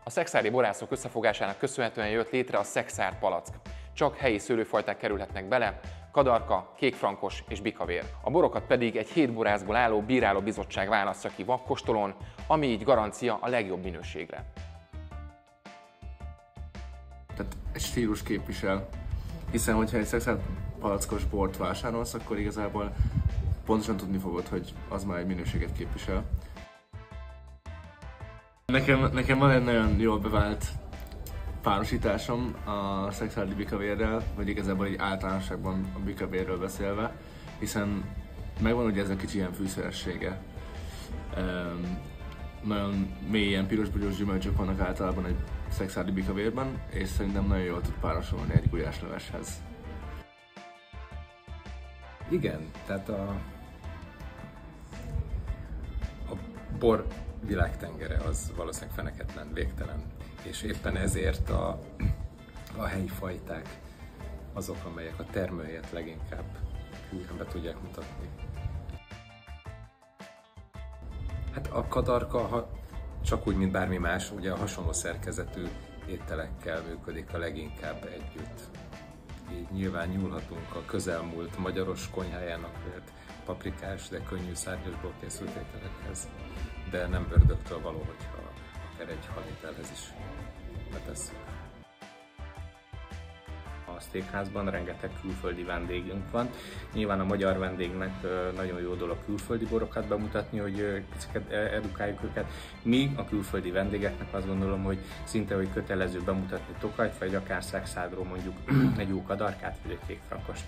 A szexádi borászok összefogásának köszönhetően jött létre a Szexárd palack. Csak helyi szőlőfajták kerülhetnek bele, kadarka, kékfrankos és bikavér. A borokat pedig egy 7 borászból álló bírálóbizottság választja ki vakkostolón, ami így garancia a legjobb minőségre. Tehát egy stílus képvisel, hiszen hogyha egy Szexárd palackos bort vásárolsz, akkor igazából pontosan tudni fogod, hogy az már egy minőséget képvisel. Nekem van egy nagyon jól bevált párosításom a szexárdi bikavérrel, vagy igazából egy általánosságban a bikavérről beszélve, hiszen megvan ugye ez a kicsi ilyen fűszeressége. Nagyon mélyen piros-búgyós gyümölcsök vannak általában egy szexárdi bikavérben, és szerintem nagyon jól tud párosulni egy gulyásleveshez. Igen, tehát a bor világtengere az valószínűleg feneketlen, végtelen, és éppen ezért a helyi fajták azok, amelyek a termőhelyet leginkább be tudják mutatni. Hát a kadarka, csak úgy, mint bármi más, ugye a hasonló szerkezetű ételekkel működik a leginkább együtt. Így nyilván nyúlhatunk a közelmúlt magyaros konyhájának vélt paprikás, de könnyű szárnyasból készült ételekhez, de nem ördögtől való, hogyha akár egy halételhez is betesszük. A steakházban rengeteg külföldi vendégünk van. Nyilván a magyar vendégnek nagyon jó dolog külföldi borokat bemutatni, hogy picit edukáljuk őket. Mi a külföldi vendégeknek azt gondolom, hogy szinte hogy kötelező bemutatni Tokajt, vagy akár Szexárdról mondjuk egy jó kadarkát, vagy egy kékfrankost.